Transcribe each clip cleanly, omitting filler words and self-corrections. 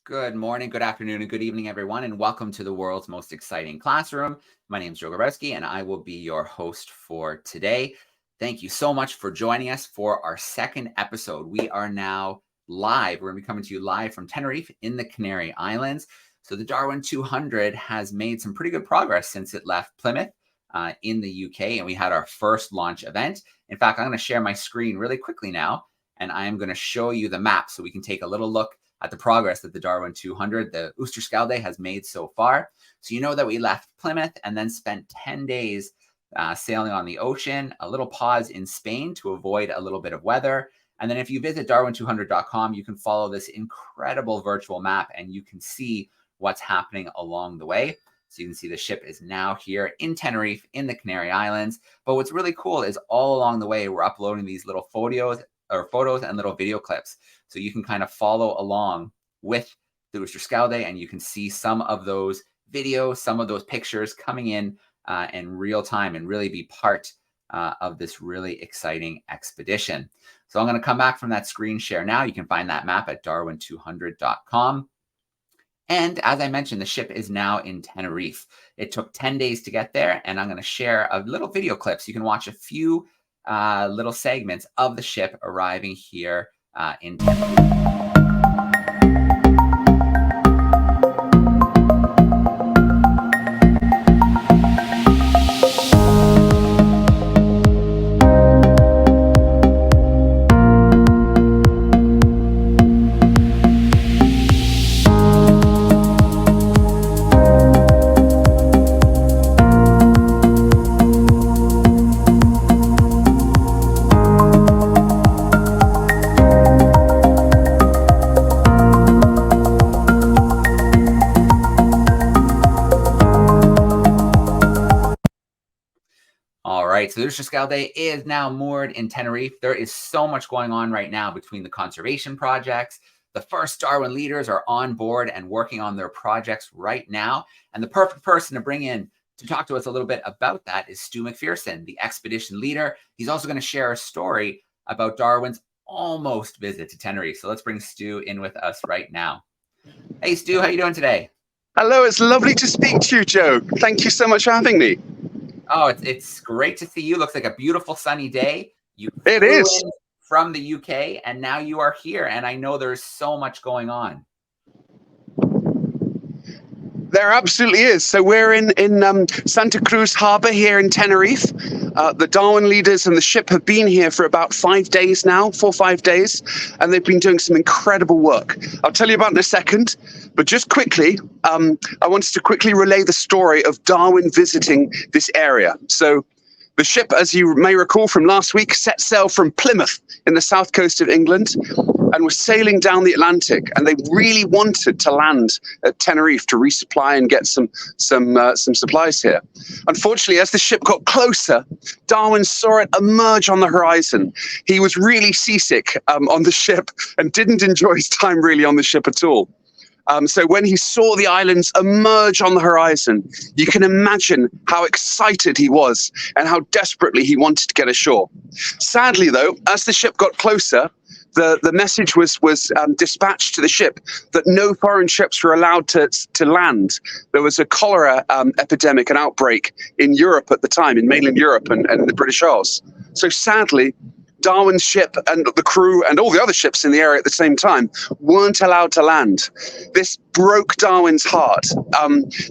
Good morning, good afternoon, and good evening, everyone, and welcome to the world's most exciting classroom. My name is Joe Grabowski, and I will be your host for today. Thank you so much for joining us for our second episode. We are now live. We're going to be coming to you live from Tenerife in the Canary Islands. So the Darwin 200 has made some pretty good progress since it left Plymouth in the UK, and we had our first launch event. In fact, I'm going to share my screen really quickly now, and I am going to show you the map so we can take a little look at the progress that the Darwin 200, the Oosterschelde, has made so far. So you know that we left Plymouth and then spent 10 days sailing on the ocean, a little pause in Spain to avoid a little bit of weather. And then if you visit DARWIN200.com, you can follow this incredible virtual map and you can see what's happening along the way. So you can see the ship is now here in Tenerife in the Canary Islands. But what's really cool is all along the way, we're uploading these little photos and little video clips. So you can kind of follow along with the Oosterschelde and you can see some of those videos, some of those pictures coming in real time and really be part of this really exciting expedition. So I'm going to come back from that screen share now. You can find that map at DARWIN200.com. And as I mentioned, the ship is now in Tenerife. It took 10 days to get there, and I'm going to share a little video clip so you can watch a few little segments of the ship arriving here in Tenerife. So the Oosterschelde is now moored in Tenerife. There is so much going on right now between the conservation projects. The first Darwin leaders are on board and working on their projects right now. And the perfect person to bring in to talk to us a little bit about that is Stu McPherson, the expedition leader. He's also going to share a story about Darwin's almost visit to Tenerife. So let's bring Stu in with us right now. Hey, Stu, how you doing today? Hello, it's lovely to speak to you, Joe. Thank you so much for having me. Oh, it's great to see you. Looks like a beautiful sunny day. It is. From the UK, and now you are here, and I know there's so much going on. There absolutely is. So we're in Santa Cruz Harbor here in Tenerife. The Darwin leaders and the ship have been here for about 5 days now, 4 or 5 days, and they've been doing some incredible work. I'll tell you about it in a second, but just quickly, I wanted to quickly relay the story of Darwin visiting this area. So the ship, as you may recall from last week, set sail from Plymouth in the south coast of England and was sailing down the Atlantic. And they really wanted to land at Tenerife to resupply and get some supplies here. Unfortunately, as the ship got closer, Darwin saw it emerge on the horizon. He was really seasick on the ship and didn't enjoy his time really on the ship at all. So when he saw the islands emerge on the horizon, you can imagine how excited he was and how desperately he wanted to get ashore. Sadly, though, as the ship got closer, the message was dispatched to the ship that no foreign ships were allowed to land. There was a cholera epidemic, an outbreak in Europe at the time, in mainland Europe and the British Isles. So sadly, Darwin's ship and the crew and all the other ships in the area at the same time weren't allowed to land. This broke Darwin's heart.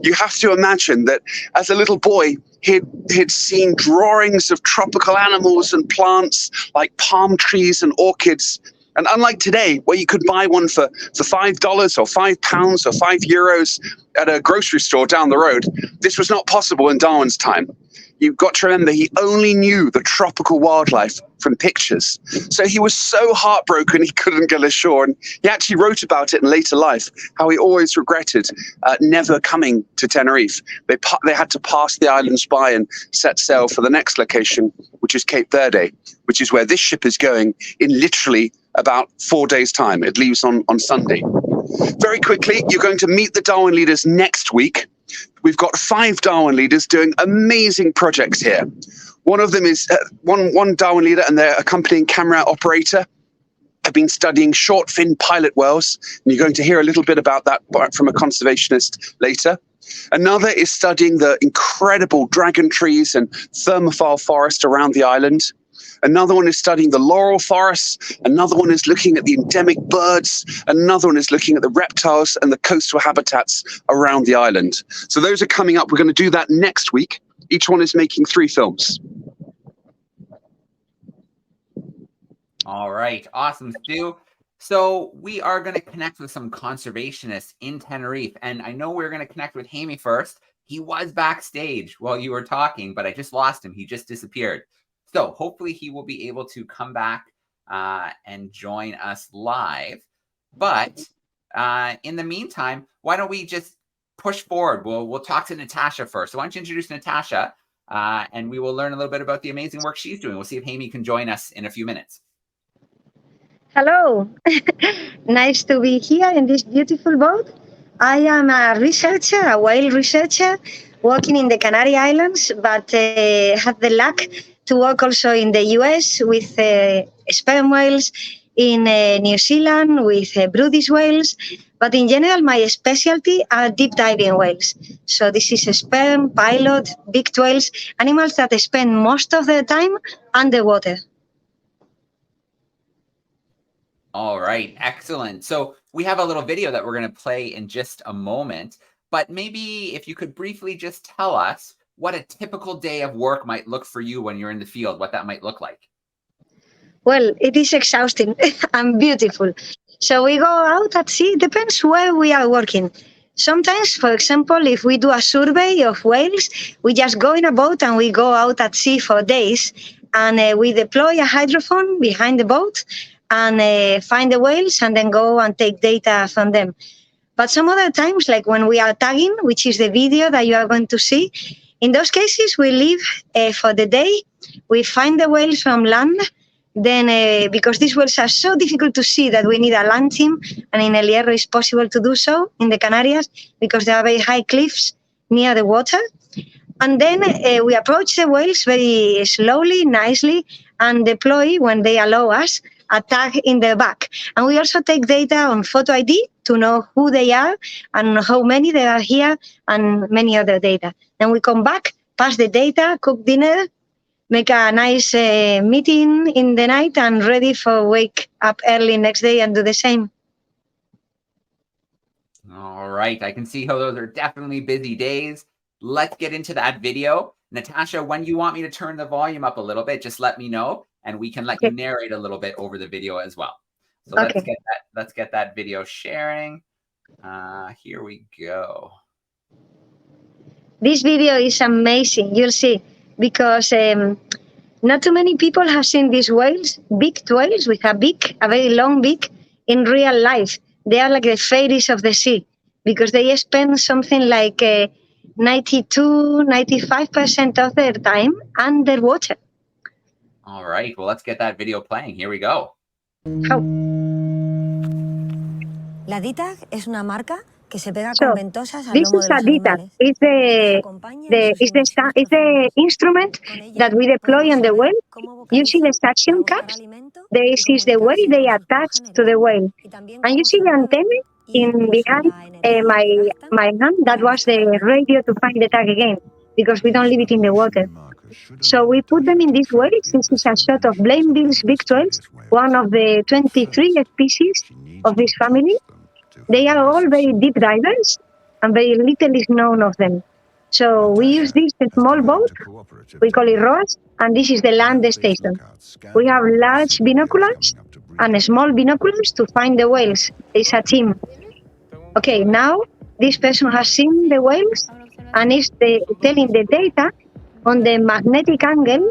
You have to imagine that as a little boy, he'd seen drawings of tropical animals and plants like palm trees and orchids. And unlike today, where you could buy one for $5 or £5 or €5 at a grocery store down the road, this was not possible in Darwin's time. You've got to remember, he only knew the tropical wildlife from pictures. So he was so heartbroken he couldn't get ashore. And he actually wrote about it in later life, how he always regretted never coming to Tenerife. They had to pass the islands by and set sail for the next location, which is Cape Verde, which is where this ship is going in literally about 4 days' time. It leaves on Sunday. Very quickly, you're going to meet the Darwin leaders next week. We've got 5 Darwin leaders doing amazing projects here. One of them is one Darwin leader and their accompanying camera operator have been studying short fin pilot whales, and you're going to hear a little bit about that from a conservationist later. Another is studying the incredible dragon trees and thermophile forest around the island. Another one is studying the laurel forests. Another one is looking at the endemic birds. Another one is looking at the reptiles and the coastal habitats around the island. So those are coming up. We're going to do that next week. Each one is making 3 films. All right. Awesome, Stu. So we are going to connect with some conservationists in Tenerife. And I know we're going to connect with Jaime first. He was backstage while you were talking, but I just lost him. He just disappeared. So hopefully he will be able to come back and join us live. But in the meantime, why don't we just push forward? We'll talk to Natacha first. So why don't you introduce Natacha and we will learn a little bit about the amazing work she's doing. We'll see if Jaime can join us in a few minutes. Hello. Nice to be here in this beautiful boat. I am a researcher, a whale researcher, working in the Canary Islands, but have the luck to work also in the US with sperm whales, in New Zealand with Brudis whales. But in general, my specialty are deep diving whales. So this is a sperm, pilot, beaked whales, animals that spend most of their time underwater. All right, excellent. So we have a little video that we're going to play in just a moment, but maybe if you could briefly just tell us what a typical day of work might look for you when you're in the field, what that might look like. Well, it is exhausting and beautiful. So we go out at sea, depends where we are working. Sometimes, for example, if we do a survey of whales, we just go in a boat and we go out at sea for days, and we deploy a hydrophone behind the boat and find the whales and then go and take data from them. But some other times, like when we are tagging, which is the video that you are going to see, in those cases, we leave for the day, we find the whales from land, then because these whales are so difficult to see that we need a land team, and in El Hierro it's possible to do so in the Canarias because there are very high cliffs near the water. And then we approach the whales very slowly, nicely, and deploy, when they allow us, a tag in their back. And we also take data on photo ID to know who they are and how many there are here and many other data. Then we come back, pass the data, cook dinner, make a nice meeting in the night and ready for wake up early next day and do the same. All right, I can see how those are definitely busy days. Let's get into that video. Natacha, when you want me to turn the volume up a little bit, just let me know and we can let you narrate a little bit over the video as well. So let's get that video sharing. Here we go. This video is amazing, you'll see, because not too many people have seen these whales, beaked whales with a beak, a very long beak, in real life. They are like the fairies of the sea because they spend something like 92-95% of their time underwater. All right, well, let's get that video playing. Here we go. How? La D-tag es una marca que se pega con ventosas al This lomo is de a los D-tag. animales. It's the instrument that we deploy on the whale. You see the suction cups? This is the way they attach to the whale. And you see the antenna in behind my hand. That was the radio to find the tag again, because we don't leave it in the water. So we put them in these whales. This is a shot of Blainville's beaked whales, one of the 23 species of this family. They are all very deep divers, and very little is known of them. So we use this small boat, we call it ROAS, and this is the land station. We have large binoculars and small binoculars to find the whales. It's a team. Okay, now this person has seen the whales and is telling the data on the magnetic angle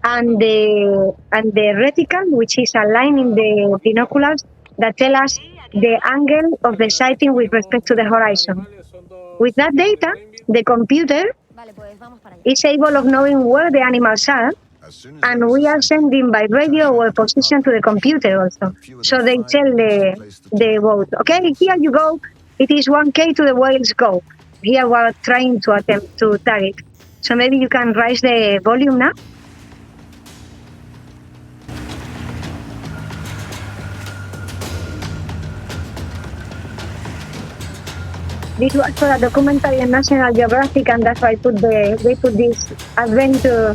and the reticle, which is a line in the binoculars that tell us the angle of the sighting with respect to the horizon. With that data, the computer is able of knowing where the animals are, and we are sending by radio our position to the computer also. So they tell the boat, okay, here you go, it is 1K to the whales go. Here we are trying to attempt to tag it. So maybe you can raise the volume now. This was for a documentary on National Geographic, and that's why they put this adventure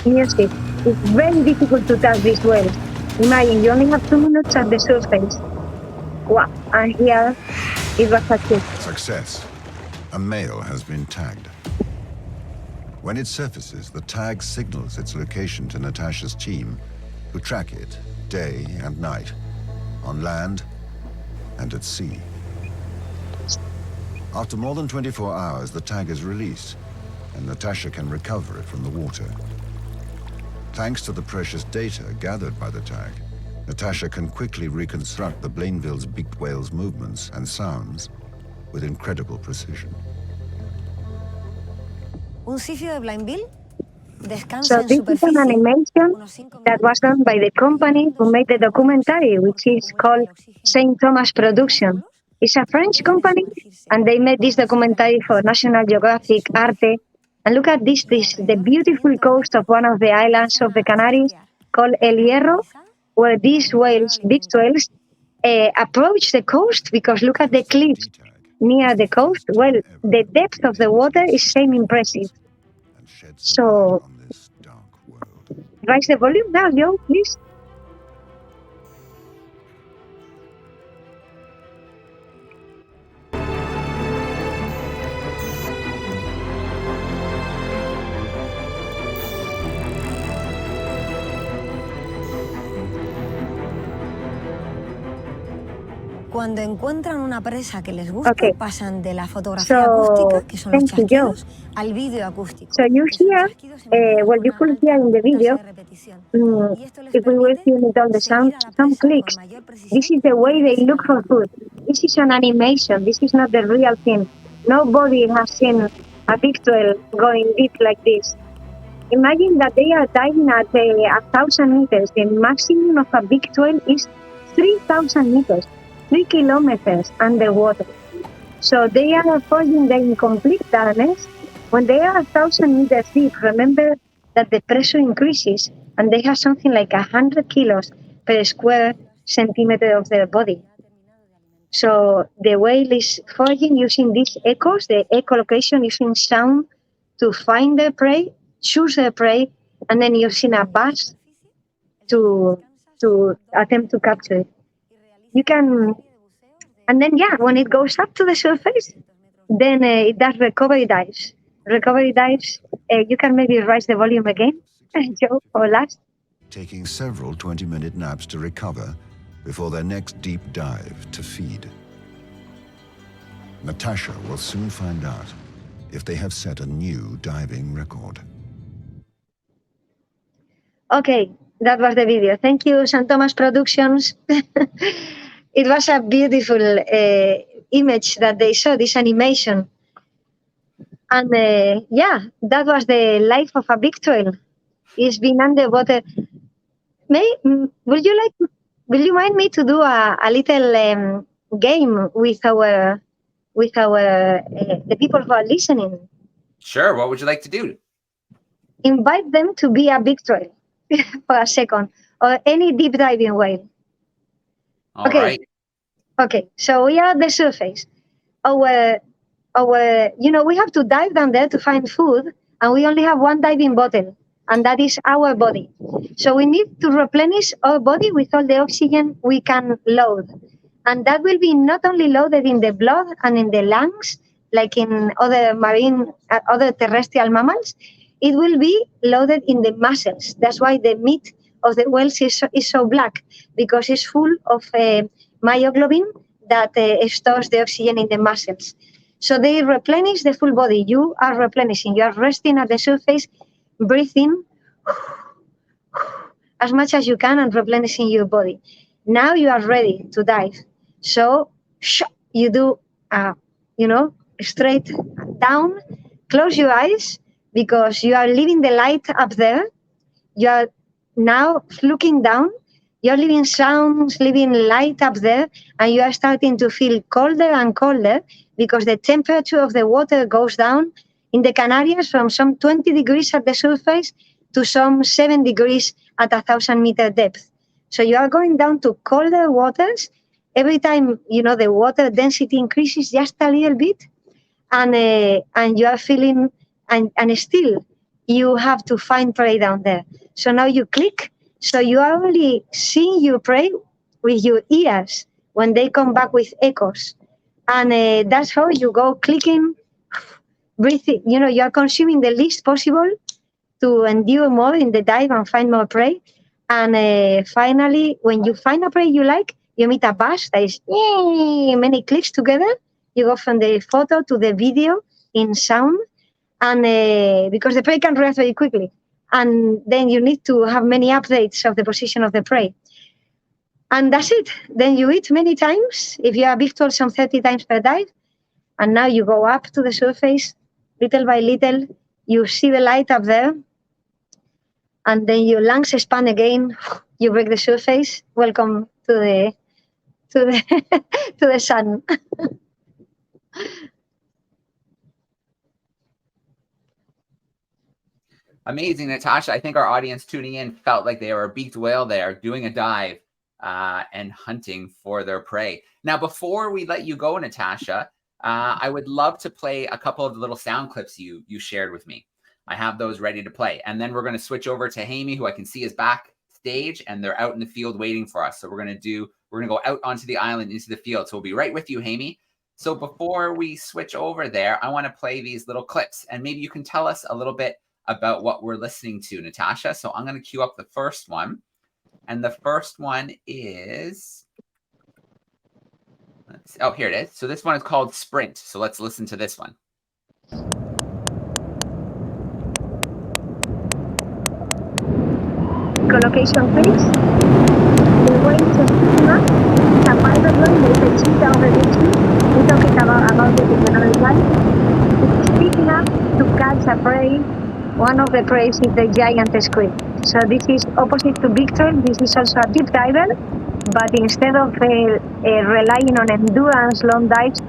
music. It's very difficult to touch these whales. Imagine, you only have 2 minutes at the surface. Wow, and here it was achieved. Success. A male has been tagged. When it surfaces, the tag signals its location to Natacha's team, who track it day and night, on land and at sea. After more than 24 hours, the tag is released, and Natacha can recover it from the water. Thanks to the precious data gathered by the tag, Natacha can quickly reconstruct the Blainville's beaked whale's movements and sounds with incredible precision. Un sitio de Blainville descansa So en this is an superficie animation unos 5 that was done by the company who made the documentary, which is called St. Thomas Production. It's a French company, and they made this documentary for National Geographic, Arte. And look at this the beautiful coast of one of the islands of the Canaries called El Hierro, where these whales, big whales, approach the coast because look at the cliffs near the coast. Well, the depth of the water is same impressive. So, raise the volume now, Joe, please. Cuando encuentran una presa que les gusta, Okay. pasan de la fotografía So, acústica, que son los thank you, Joe. chasquidos, al vídeo acústico. So you que son hear, chasquidos emitidos well, por you una could alta hear in the video, tasa de repetición. Y esto les if we will permite hear it all the sound, seguir a la some presa con clicks. mayor precisión This is the y way they regresión look al for mar. food. This is an animation. This is not the real thing. Nobody has seen a big whale going deep like this. Imagine that they are diving at 1,000 meters. The maximum of a big whale is 3,000 meters, 3 kilometers underwater. So they are forging the incomplete darkness. When they are 1,000 meters deep, remember that the pressure increases and they have something like 100 kilos per square centimeter of their body. So the whale is foraging using these echoes, the echolocation using sound to find their prey, choose their prey, and then using a buzz to attempt to capture it. You can, and then when it goes up to the surface, then it does recovery dives. Recovery dives, you can maybe raise the volume again, Joe, or last. Taking several 20-minute naps to recover before their next deep dive to feed. Natacha will soon find out if they have set a new diving record. Okay, that was the video. Thank you, St. Thomas Productions. It was a beautiful image that they saw, this animation. And that was the life of a big whale. It's been underwater. Will you mind me to do a little game with our the people who are listening? Sure. What would you like to do? Invite them to be a big whale for a second, or any deep diving whale. All right. Okay, so we are at the surface. We have to dive down there to find food, and we only have one diving bottle, and that is our body. So we need to replenish our body with all the oxygen we can load. And that will be not only loaded in the blood and in the lungs, like in other terrestrial mammals, it will be loaded in the muscles. That's why the meat of the whales is so black, because it's full of myoglobin that stores the oxygen in the muscles. So they replenish the full body. You are replenishing. You are resting at the surface, breathing as much as you can and replenishing your body. Now you are ready to dive. So you do, straight down, close your eyes, because you are leaving the light up there. You are now looking down. You're leaving sounds, leaving light up there, and you are starting to feel colder and colder because the temperature of the water goes down in the Canaries from some 20 degrees at the surface to some 7 degrees at 1,000 meter depth. So you are going down to colder waters every time, the water density increases just a little bit, and you are feeling, and still you have to find prey down there. So now you click, so you are only seeing your prey with your ears when they come back with echoes. And that's how you go clicking, breathing. You are consuming the least possible to endure more in the dive and find more prey. And finally, when you find a prey you like, you meet a bus that is many clicks together. You go from the photo to the video in sound, and because the prey can react very quickly. And then you need to have many updates of the position of the prey. And that's it. Then you eat many times. If you are big, some 30 times per dive. And now you go up to the surface, little by little. You see the light up there. And then your lungs expand again. You break the surface. Welcome to the sun. Amazing, Natacha. I think our audience tuning in felt like they were a beaked whale there doing a dive and hunting for their prey. Now, before we let you go, Natacha, I would love to play a couple of the little sound clips you shared with me. I have those ready to play. And then we're going to switch over to Jaime, who I can see is backstage, and they're out in the field waiting for us. So we're going to go out onto the island into the field. So we'll be right with you, Jaime. So before we switch over there, I want to play these little clips, and maybe you can tell us a little bit about what we're listening to, Natacha. So I'm going to queue up the first one. And the first one is, oh, here it is. So this one is called Sprint. So let's listen to this one. Collocation, please. The way is speaking up. It's a pilot one. There's a cheetah over the tree. We're talking about it in another slide. It's speaking up to catch a prey. One of the prey is the giant squid. So this is opposite to Victor. This is also a deep diver, but instead of relying on endurance long dives,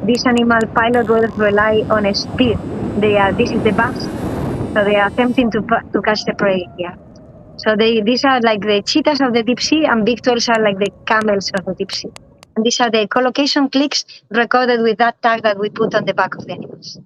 this animal pilot will rely on speed. This is the bus, so they are attempting to catch the prey here. So these are like the cheetahs of the deep sea, and Victors are like the camels of the deep sea. And these are the collocation clicks recorded with that tag that we put on the back of the animals.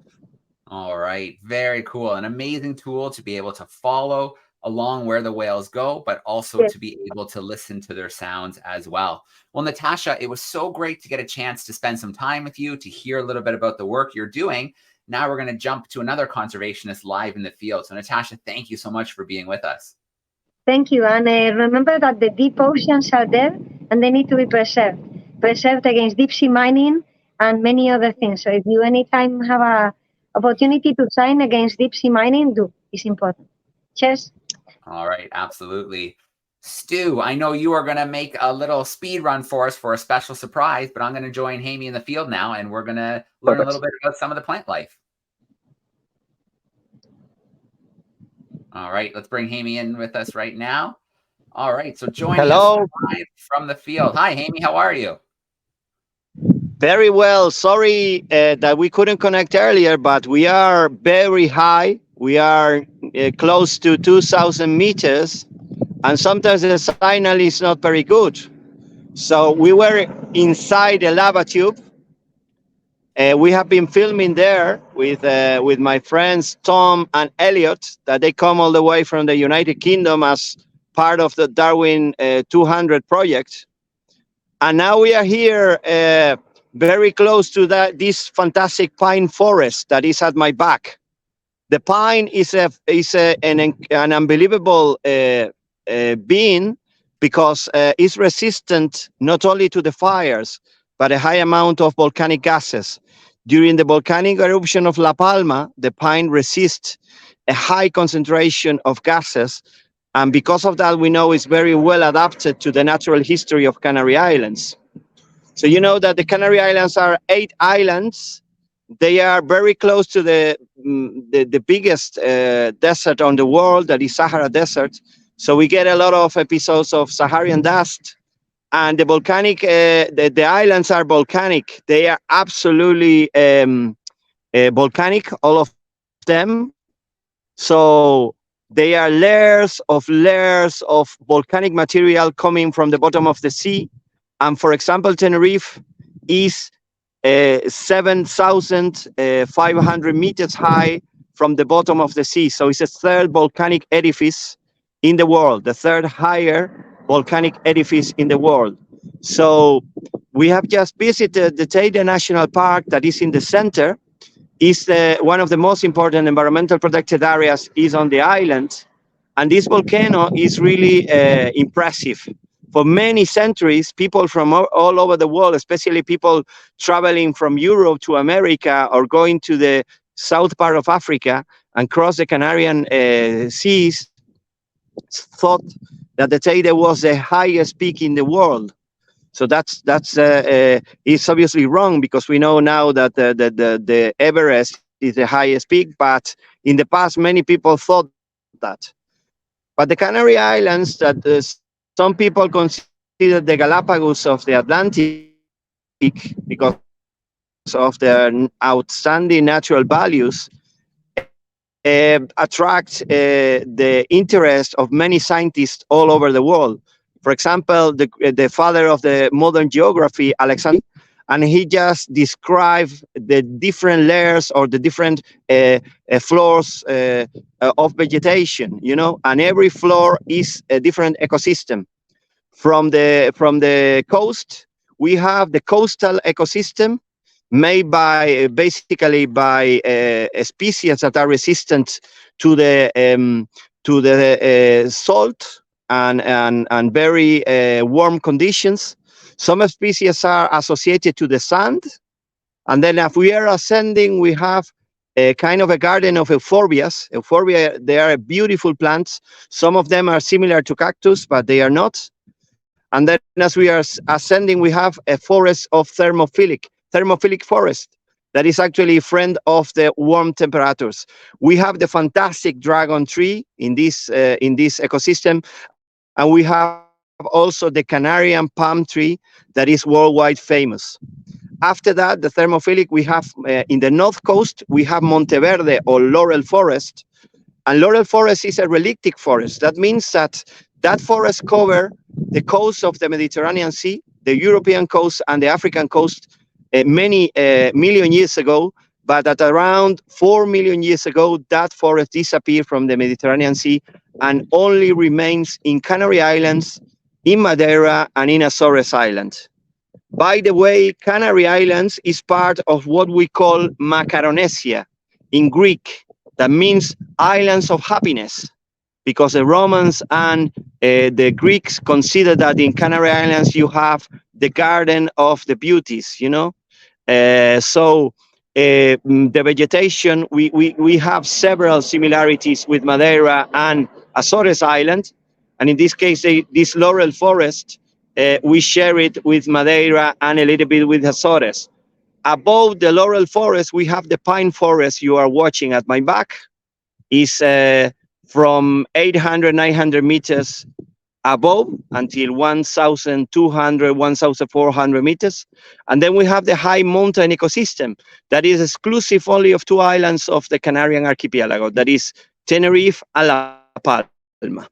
All right. Very cool. An amazing tool to be able to follow along where the whales go, but also to be able to listen to their sounds as well. Well, Natacha, it was so great to get a chance to spend some time with you, to hear a little bit about the work you're doing. Now we're going to jump to another conservationist live in the field. So Natacha, thank you so much for being with us. Thank you. And remember that the deep oceans are there and they need to be preserved against deep sea mining and many other things. So if you anytime have a opportunity to sign against deep sea mining, do. It's important. Cheers. All right. Absolutely. Stu, I know you are going to make a little speed run for us for a special surprise, but I'm going to join Jaime in the field now, and we're going to learn a little bit about some of the plant life. All right. Let's bring Jaime in with us right now. All right. So joining us live from the field. Hi, Jaime. How are you? Very well. Sorry that we couldn't connect earlier, but we are very high. We are close to 2,000 meters, and sometimes the signal is not very good. So we were inside a lava tube. We have been filming there with my friends Tom and Elliot, that they come all the way from the United Kingdom as part of the DARWIN200 project. And now we are here very close to this fantastic pine forest that is at my back. The pine is an unbelievable being, because it's resistant not only to the fires, but a high amount of volcanic gases. During the volcanic eruption of La Palma, the pine resists a high concentration of gases, and because of that, we know it's very well adapted to the natural history of Canary Islands. So you know that the Canary Islands are 8 islands. They are very close to the biggest desert on the world, that is Sahara Desert. So we get a lot of episodes of Saharan dust. And the volcanic, the islands are volcanic. They are absolutely volcanic, all of them. So they are layers of volcanic material coming from the bottom of the sea. And for example, Tenerife is 7,500 meters high from the bottom of the sea. So it's the third volcanic edifice in the world, the third higher volcanic edifice in the world. So we have just visited the Teide National Park that is in the center. Is one of the most important environmental protected areas is on the island. And this volcano is really impressive. For many centuries, people from all over the world, especially people traveling from Europe to America or going to the south part of Africa and cross the Canarian seas, thought that the Teide was the highest peak in the world. So that's it's obviously wrong, because we know now that the Everest is the highest peak, but in the past many people thought that. But the Canary Islands, that some people consider the Galapagos of the Atlantic because of their outstanding natural values, attract the interest of many scientists all over the world. For example, the father of the modern geography, Alexander, and he just described the different layers or the different floors of vegetation, you know, and every floor is a different ecosystem. From the coast, we have the coastal ecosystem made by basically by species that are resistant to the salt and very warm conditions. Some species are associated to the sand, and then if we are ascending, we have a kind of a garden of euphorbias. Euphorbia, they are beautiful plants. Some of them are similar to cactus, but they are not. And then as we are ascending, we have a forest of thermophilic forest that is actually a friend of the warm temperatures. We have the fantastic dragon tree in this ecosystem, and we have also the Canarian palm tree that is worldwide famous. After that, the thermophilic, we have in the north coast, we have Monteverde or laurel forest. And laurel forest is a relictic forest. That means that forest covers the coast of the Mediterranean Sea, the European coast and the African coast many million years ago. But at around 4 million years ago, that forest disappeared from the Mediterranean Sea and only remains in Canary Islands, in Madeira, and in Azores Island. By the way, Canary Islands is part of what we call Macaronesia in Greek. That means islands of happiness, because the Romans and the Greeks consider that in Canary Islands you have the garden of the beauties, you know. So the vegetation, we have several similarities with Madeira and Azores Island. And in this case, this laurel forest, we share it with Madeira and a little bit with Azores. Above the laurel forest, we have the pine forest you are watching at my back. Is from 800, 900 meters above until 1,200, 1,400 meters. And then we have the high mountain ecosystem that is exclusive only of 2 islands of the Canarian archipelago, that is Tenerife and La Palma.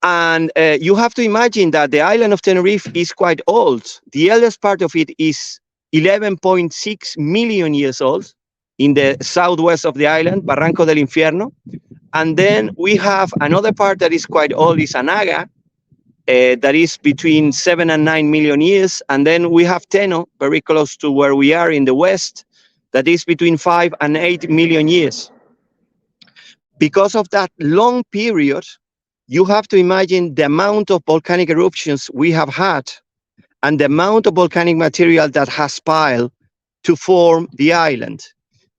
And you have to imagine that the island of Tenerife is quite old. The eldest part of it is 11.6 million years old in the southwest of the island, Barranco del Infierno. And then we have another part that is quite old, is Anaga, that is between 7 and 9 million years. And then we have Teno, very close to where we are in the west, that is between 5 and 8 million years. Because of that long period, you have to imagine the amount of volcanic eruptions we have had and the amount of volcanic material that has piled to form the island.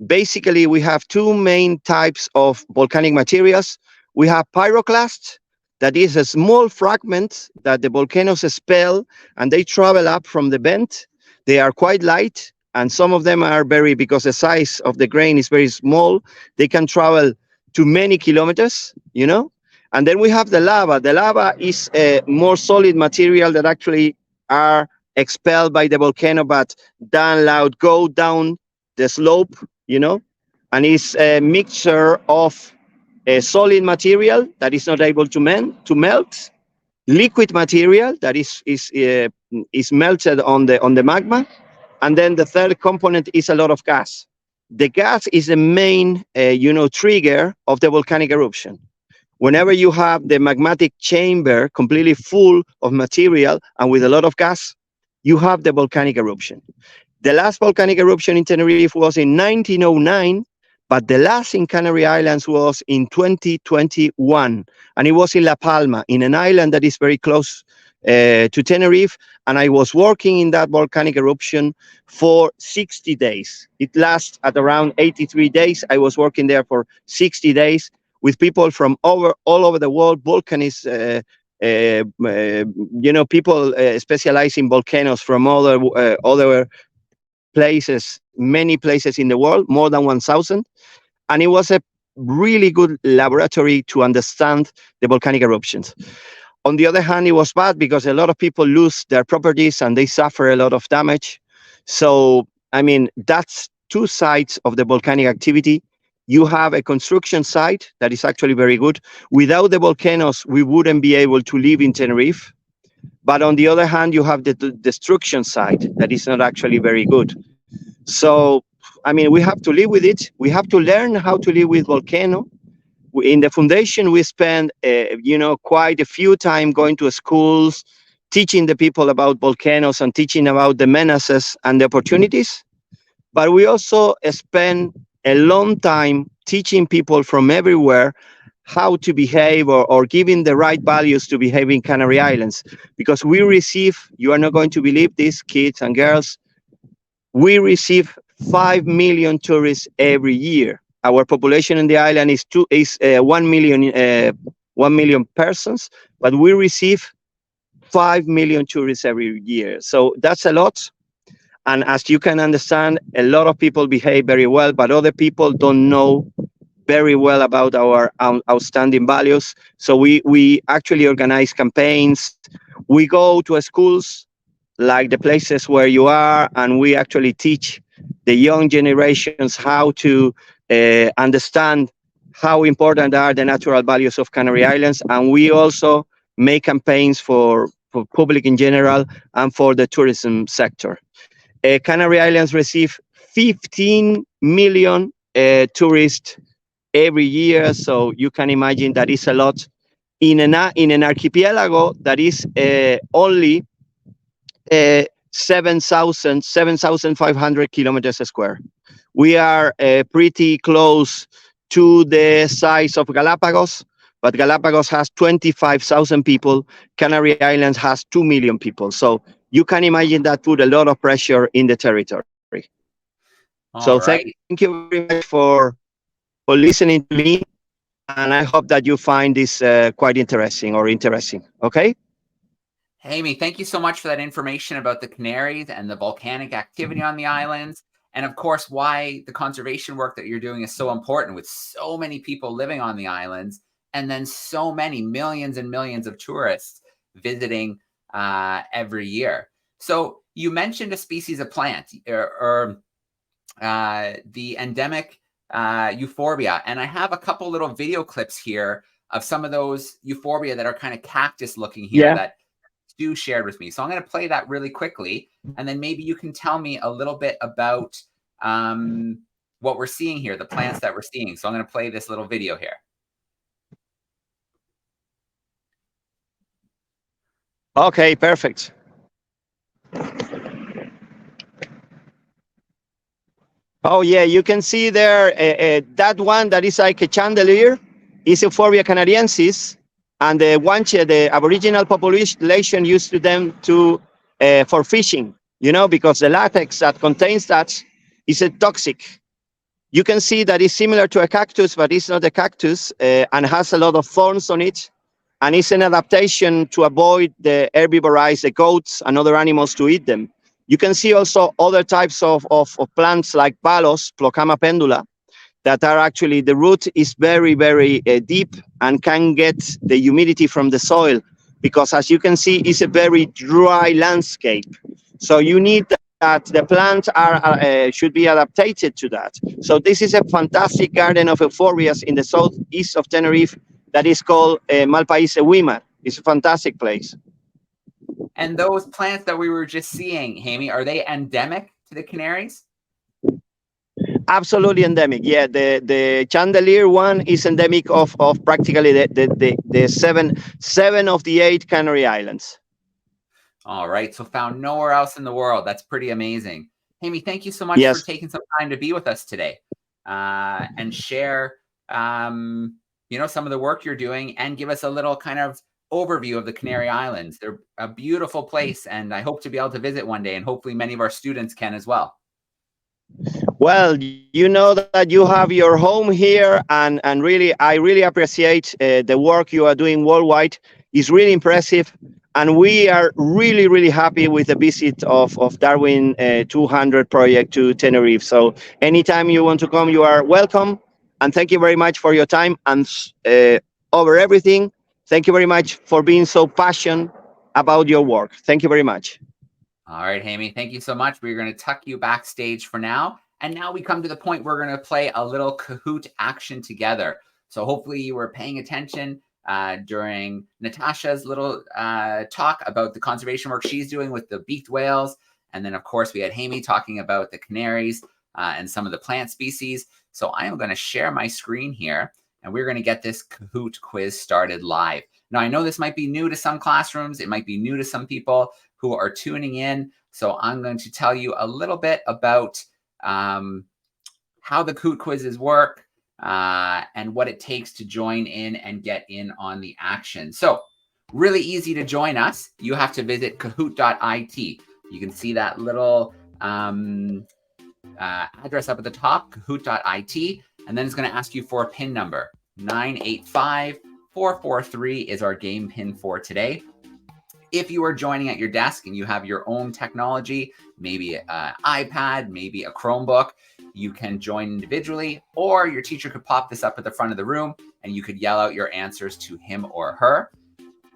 Basically, we have 2 main types of volcanic materials. We have pyroclast, that is a small fragment that the volcanoes expel, and they travel up from the vent. They are quite light, and some of them are because the size of the grain is very small, they can travel to many kilometers, you know? And then we have the lava. The lava is a more solid material that actually are expelled by the volcano, but go down the slope, you know, and it's a mixture of a solid material that is not able to melt, liquid material that is melted on the magma, and then the third component is a lot of gas. The gas is the main trigger of the volcanic eruption. Whenever you have the magmatic chamber completely full of material and with a lot of gas, you have the volcanic eruption. The last volcanic eruption in Tenerife was in 1909, but the last in Canary Islands was in 2021, and it was in La Palma, in an island that is very close to Tenerife, and I was working in that volcanic eruption for 60 days. It lasts at around 83 days. I was working there for 60 days with people from all over the world, volcanists, people specialized in volcanoes from other places, many places in the world, more than 1,000. And it was a really good laboratory to understand the volcanic eruptions. On the other hand, it was bad because a lot of people lose their properties and they suffer a lot of damage. So, I mean, that's two sides of the volcanic activity. You have a construction site that is actually very good. Without the volcanoes, we wouldn't be able to live in Tenerife. But on the other hand, you have the destruction side that is not actually very good. So, I mean, we have to live with it. We have to learn how to live with volcano. In the foundation, we spend, quite a few time going to schools, teaching the people about volcanoes and teaching about the menaces and the opportunities. But we also spend a long time teaching people from everywhere how to behave or giving the right values to behave in Canary Islands. Because we receive, you are not going to believe this, kids and girls, we receive 5 million tourists every year. Our population in the island is 1 million persons, but we receive 5 million tourists every year. So that's a lot. And as you can understand, a lot of people behave very well, but other people don't know very well about our outstanding values. So we actually organize campaigns. We go to schools like the places where you are, and we actually teach the young generations how to understand how important are the natural values of Canary Islands. And we also make campaigns for public in general and for the tourism sector. Canary Islands receive 15 million tourists every year, so you can imagine that is a lot. In an archipelago that is only 7,500 kilometers square. We are pretty close to the size of Galapagos, but Galapagos has 25,000 people. Canary Islands has 2 million people. So you can imagine that put a lot of pressure in the territory. So thank you very much for listening to me. And I hope that you find this quite interesting. Okay? Jaime, thank you so much for that information about the Canaries and the volcanic activity on the islands. And of course, why the conservation work that you're doing is so important with so many people living on the islands and then so many millions and millions of tourists visiting every year. So you mentioned a species of plant or the endemic euphorbia. And I have a couple little video clips here of some of those euphorbia that are kind of cactus looking here that Stu shared with me. So I'm going to play that really quickly. And then maybe you can tell me a little bit about what we're seeing here, the plants that we're seeing. So I'm going to play this little video here. Okay, perfect. Oh yeah, you can see there that one that is like a chandelier is Euphorbia canariensis, and the Aboriginal population used to them for fishing, because the latex that contains that is toxic. You can see that it's similar to a cactus, but it's not a cactus, and has a lot of thorns on it, and it's an adaptation to avoid the herbivores, the goats and other animals to eat them. You can see also other types of plants like palos, Plocama pendula, that are actually, the root is very, very deep and can get the humidity from the soil, because as you can see, it's a very dry landscape. So you need that the plants should be adapted to that. So this is a fantastic garden of euphorbias in the southeast of Tenerife that is called Malpaís Wimar. It's a fantastic place. And those plants that we were just seeing, Jaime, are they endemic to the Canaries? Absolutely endemic. Yeah, the chandelier one is endemic of practically the seven of the 8 Canary Islands. All right, so found nowhere else in the world. That's pretty amazing. Jaime, thank you so much for taking some time to be with us today and share, you know, some of the work you're doing and give us a little kind of overview of the Canary Islands. They're a beautiful place, and I hope to be able to visit one day, and hopefully many of our students can as well. Well, you know that you have your home here, and really, I really appreciate the work you are doing worldwide. It's really impressive, and we are really, really happy with the visit of DARWIN200 project to Tenerife. So anytime you want to come, you are welcome, and thank you very much for your time, and over everything, thank you very much for being so passionate about your work. Thank you very much. All right, Jaime, thank you so much. We're going to tuck you backstage for now. And now we come to the point we're going to play a little Kahoot action together. So hopefully you were paying attention during Natacha's little talk about the conservation work she's doing with the beaked whales. And then, of course, we had Jaime talking about the canaries and some of the plant species. So I am going to share my screen here, and we're going to get this Kahoot quiz started live. Now, I know this might be new to some classrooms. It might be new to some people who are tuning in. So I'm going to tell you a little bit about how the Kahoot quizzes work and what it takes to join in and get in on the action. So really easy to join us. You have to visit kahoot.it. You can see that little address up at the top, kahoot.it, and then it's going to ask you for a PIN number. 985443 is our game PIN for today. If you are joining at your desk and you have your own technology, maybe an iPad, maybe a Chromebook, you can join individually, or your teacher could pop this up at the front of the room and you could yell out your answers to him or her.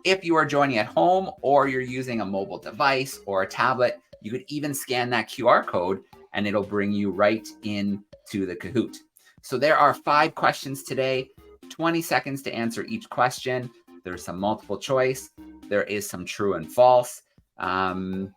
If you are joining at home or you're using a mobile device or a tablet, you could even scan that QR code and it'll bring you right into the Kahoot. So there are 5 questions today, 20 seconds to answer each question. There's some multiple choice. There is some true and false. And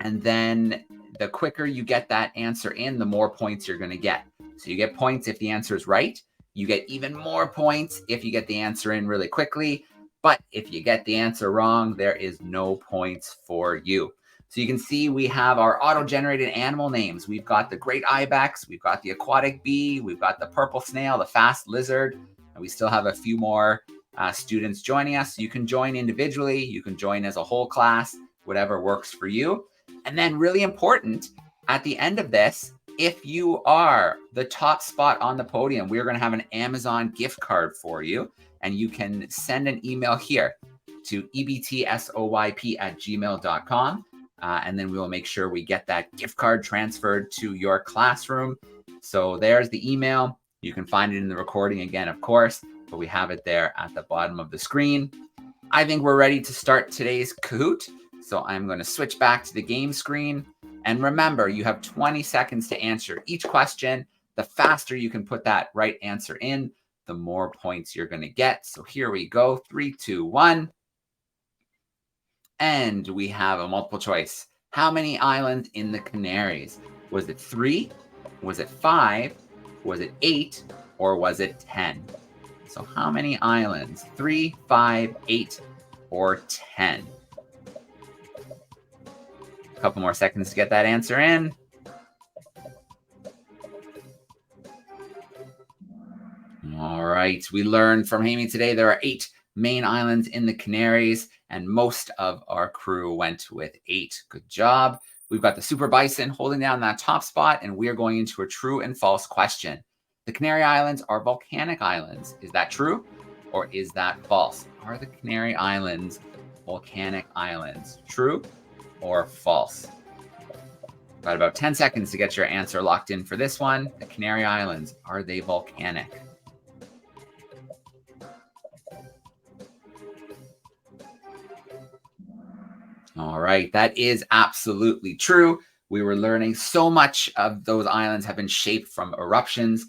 then the quicker you get that answer in, the more points you're going to get. So you get points if the answer is right. You get even more points if you get the answer in really quickly. But if you get the answer wrong, there is no points for you. So you can see we have our auto-generated animal names. We've got the great ibex. We've got the aquatic bee. We've got the purple snail, the fast lizard. And we still have a few more students joining us. You can join individually. You can join as a whole class, whatever works for you. And then really important, at the end of this, if you are the top spot on the podium, we're going to have an Amazon gift card for you. And you can send an email here to ebtsoyp@gmail.com. And then we will make sure we get that gift card transferred to your classroom. So there's the email. You can find it in the recording again, of course, but we have it there at the bottom of the screen. I think we're ready to start today's Kahoot. So I'm going to switch back to the game screen. And remember, you have 20 seconds to answer each question. The faster you can put that right answer in, the more points you're going to get. So here we go. 3, 2, 1. And we have a multiple choice. How many islands in the Canaries? Was it 3? Was it 5? Was it 8? Or was it 10? So how many islands? 3, 5, 8, or 10? A couple more seconds to get that answer in. All right, we learned from Jaime today there are 8 main islands in the Canaries, and most of our crew went with 8. Good job. We've got the super bison holding down that top spot, and we are going into a true and false question. The Canary Islands are volcanic islands. Is that true or is that false? Are the Canary Islands volcanic islands? True or false? Got about 10 seconds to get your answer locked in for this one. The Canary Islands, are they volcanic? All right, that is absolutely true. We were learning so much of those islands have been shaped from eruptions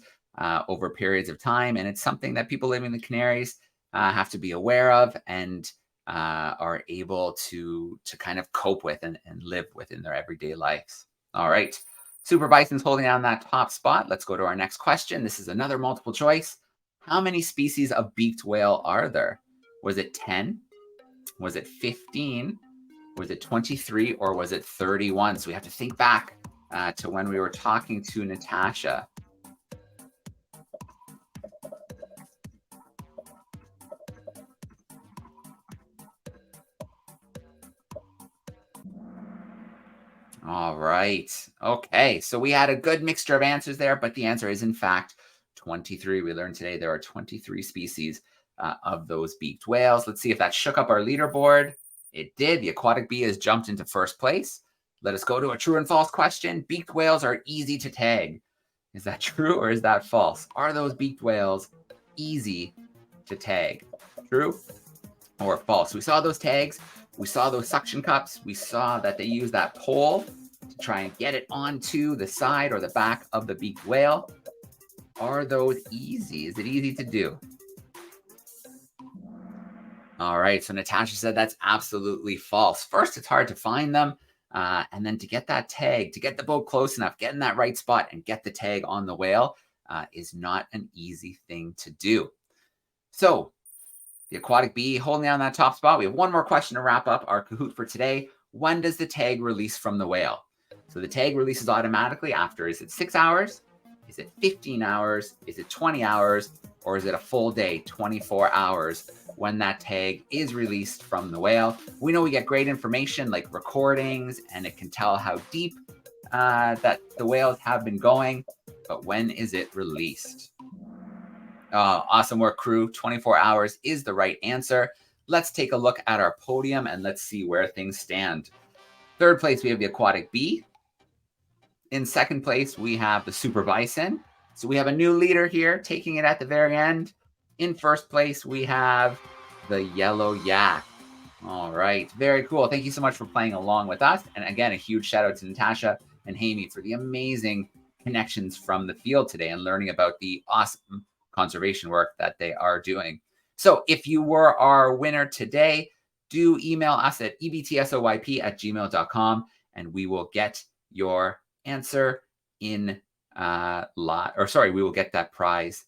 over periods of time, and it's something that people living in the Canaries have to be aware of. And are able to kind of cope with and live with in their everyday lives. All right. Super Bison's holding down that top spot. Let's go to our next question. This is another multiple choice. How many species of beaked whale are there? Was it 10? Was it 15? Was it 23? Or was it 31? So we have to think back to when we were talking to Natacha. All right. Okay. So we had a good mixture of answers there, but the answer is in fact 23. We learned today there are 23 species of those beaked whales. Let's see if that shook up our leaderboard. It did. The aquatic bee has jumped into first place. Let us go to a true and false question. Beaked whales are easy to tag. Is that true or is that false? Are those beaked whales easy to tag? True or false? We saw those tags. We saw those suction cups. We saw that they use that pole to try and get it onto the side or the back of the beaked whale. Are those easy? Is it easy to do? All right, so Natacha said that's absolutely false. First, it's hard to find them. And then to get that tag, to get the boat close enough, get in that right spot and get the tag on the whale is not an easy thing to do. So the aquatic bee holding down that top spot. We have one more question to wrap up our Kahoot for today. When does the tag release from the whale? So the tag releases automatically after, is it 6 hours? Is it 15 hours? Is it 20 hours? Or is it a full day, 24 hours, when that tag is released from the whale? We know we get great information like recordings, and it can tell how deep that the whales have been going. But when is it released? Awesome work, crew. 24 hours is the right answer. Let's take a look at our podium and let's see where things stand. Third place, we have the aquatic bee. In second place, we have the super bison. So we have a new leader here, taking it at the very end. In first place, we have the yellow yak. All right, very cool. Thank you so much for playing along with us. And again, a huge shout out to Natacha and Jaime for the amazing connections from the field today and learning about the awesome conservation work that they are doing. So if you were our winner today, do email us at ebtsoyp@gmail.com and we will get your answer in we will get that prize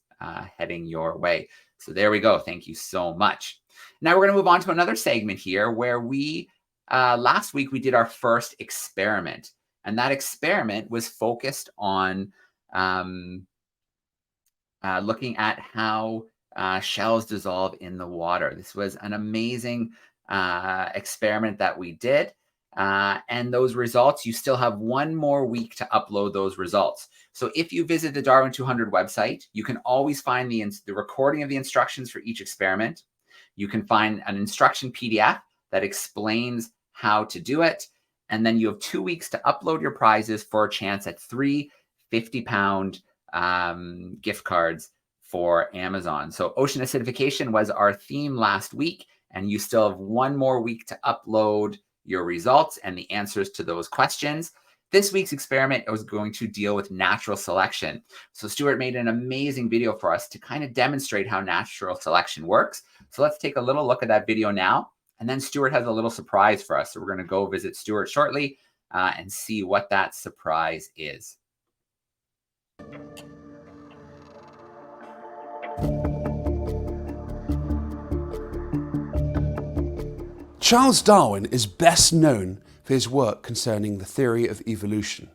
heading your way. So there we go. Thank you so much. Now we're going to move on to another segment here where we last week we did our first experiment, and that experiment was focused on looking at how shells dissolve in the water. This was an amazing experiment that we did. And those results, you still have one more week to upload those results. So if you visit the DARWIN200 website, you can always find the recording of the instructions for each experiment. You can find an instruction PDF that explains how to do it. And then you have 2 weeks to upload your prizes for a chance at 3 50-pound gift cards for Amazon. So ocean acidification was our theme last week, and you still have one more week to upload your results and the answers to those questions. This week's experiment was going to deal with natural selection. So Stewart made an amazing video for us to kind of demonstrate how natural selection works. So let's take a little look at that video now. And then Stewart has a little surprise for us. So we're going to go visit Stewart shortly and see what that surprise is. Charles Darwin is best known for his work concerning the theory of evolution.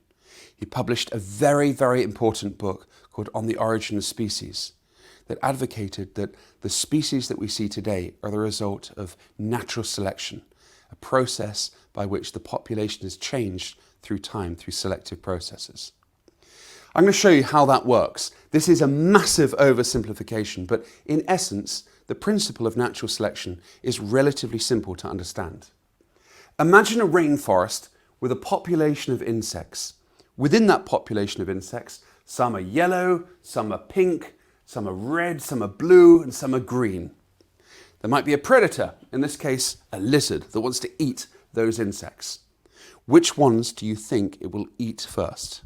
He published a very, very important book called On the Origin of Species that advocated that the species that we see today are the result of natural selection, a process by which the population has changed through time through selective processes. I'm going to show you how that works. This is a massive oversimplification, but in essence, the principle of natural selection is relatively simple to understand. Imagine a rainforest with a population of insects. Within that population of insects, some are yellow, some are pink, some are red, some are blue, and some are green. There might be a predator, in this case, a lizard, that wants to eat those insects. Which ones do you think it will eat first?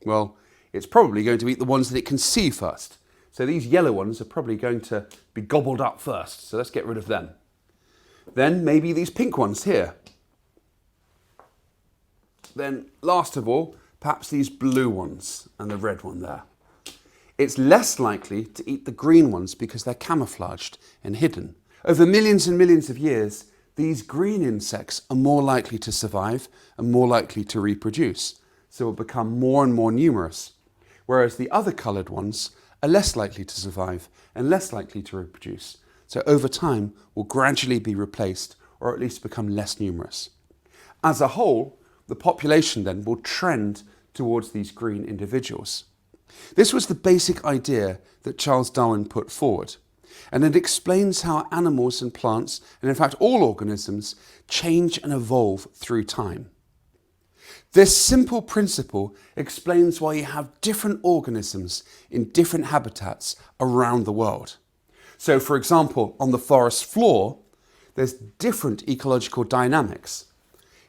Well, it's probably going to eat the ones that it can see first. So these yellow ones are probably going to be gobbled up first. So let's get rid of them. Then maybe these pink ones here. Then last of all, perhaps these blue ones and the red one there. It's less likely to eat the green ones because they're camouflaged and hidden. Over millions and millions of years, these green insects are more likely to survive and more likely to reproduce, so will become more and more numerous, whereas the other coloured ones are less likely to survive and less likely to reproduce, so over time will gradually be replaced or at least become less numerous. As a whole, the population then will trend towards these green individuals. This was the basic idea that Charles Darwin put forward, and it explains how animals and plants, and in fact all organisms, change and evolve through time. This simple principle explains why you have different organisms in different habitats around the world. So for example, on the forest floor, there's different ecological dynamics.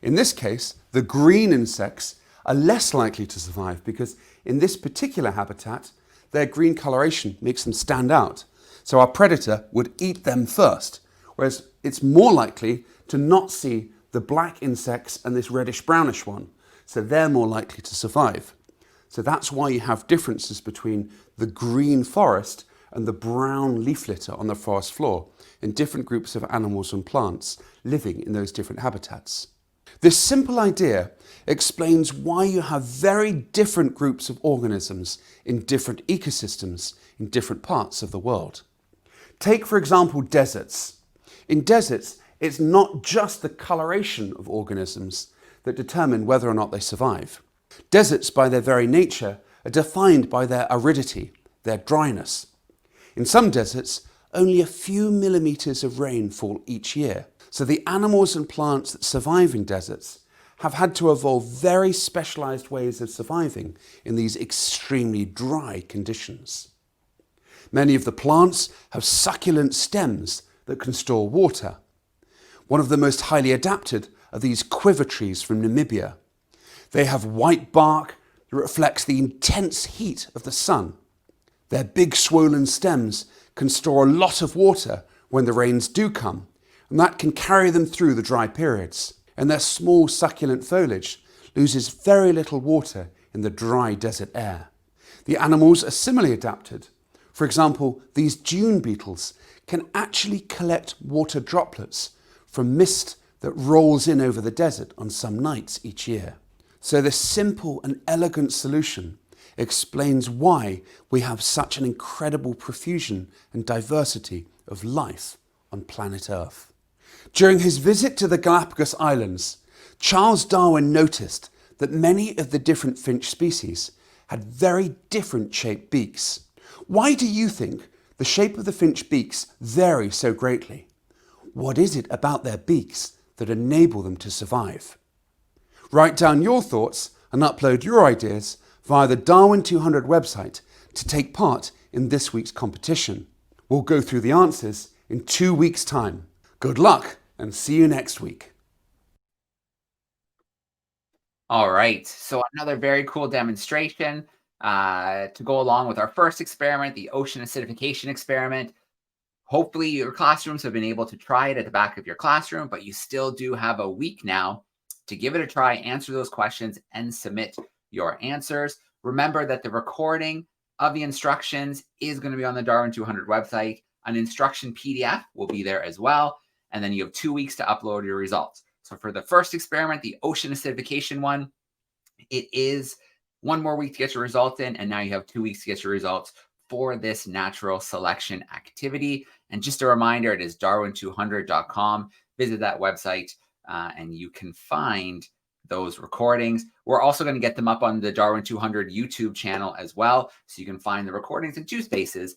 In this case, the green insects are less likely to survive because in this particular habitat, their green coloration makes them stand out. So our predator would eat them first, whereas it's more likely to not see the black insects and this reddish brownish one. So they're more likely to survive. So that's why you have differences between the green forest and the brown leaf litter on the forest floor in different groups of animals and plants living in those different habitats. This simple idea explains why you have very different groups of organisms in different ecosystems in different parts of the world. Take, for example, deserts. In deserts, it's not just the coloration of organisms that determine whether or not they survive. Deserts, by their very nature, are defined by their aridity, their dryness. In some deserts, only a few millimeters of rain fall each year. So the animals and plants that survive in deserts have had to evolve very specialized ways of surviving in these extremely dry conditions. Many of the plants have succulent stems that can store water. One of the most highly adapted are these quiver trees from Namibia. They have white bark that reflects the intense heat of the sun. Their big swollen stems can store a lot of water when the rains do come, and that can carry them through the dry periods. And their small succulent foliage loses very little water in the dry desert air. The animals are similarly adapted. For example, these dune beetles can actually collect water droplets from mist that rolls in over the desert on some nights each year. So this simple and elegant solution explains why we have such an incredible profusion and diversity of life on planet Earth. During his visit to the Galapagos Islands, Charles Darwin noticed that many of the different finch species had very different shaped beaks. Why do you think the shape of the finch beaks vary so greatly? What is it about their beaks that enable them to survive? Write down your thoughts and upload your ideas via the DARWIN200 website to take part in this week's competition. We'll go through the answers in 2 weeks' time. Good luck and see you next week. All right, so another very cool demonstration to go along with our first experiment, the ocean acidification experiment. Hopefully your classrooms have been able to try it at the back of your classroom, but you still do have a week now to give it a try, answer those questions, and submit your answers. Remember that the recording of the instructions is going to be on the DARWIN200 website. An instruction PDF will be there as well. And then you have 2 weeks to upload your results. So for the first experiment, the ocean acidification one, it is 1 more week to get your results in. And now you have 2 weeks to get your results for this natural selection activity. And just a reminder, it is darwin200.com. Visit that website and you can find those recordings. We're also going to get them up on the DARWIN200 YouTube channel as well. So you can find the recordings in 2 spaces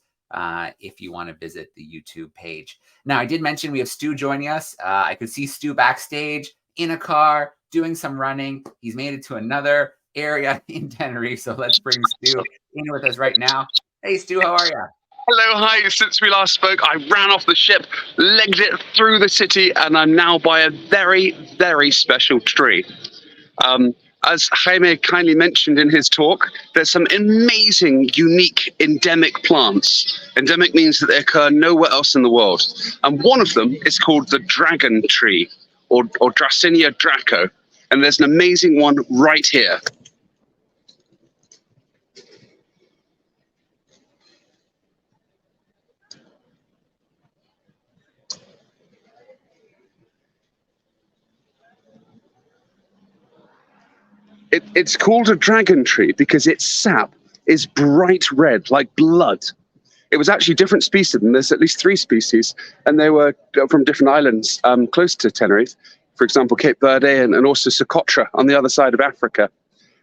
if you want to visit the YouTube page. Now, I did mention we have Stu joining us. I could see Stu backstage in a car doing some running. He's made it to another area in Tenerife. So let's bring Stu in with us right now. Hey, Stu, how are you? Hello, hi. Since we last spoke, I ran off the ship, legged it through the city, and I'm now by a very, very special tree. as Jaime kindly mentioned in his talk, there's some amazing, unique endemic plants. Endemic means that they occur nowhere else in the world. And one of them is called the dragon tree, or Dracaena draco. And there's an amazing one right here. It's called a dragon tree because its sap is bright red, like blood. It was actually different species, and there's at least 3 species, and they were from different islands close to Tenerife, for example, Cape Verde and also Socotra on the other side of Africa.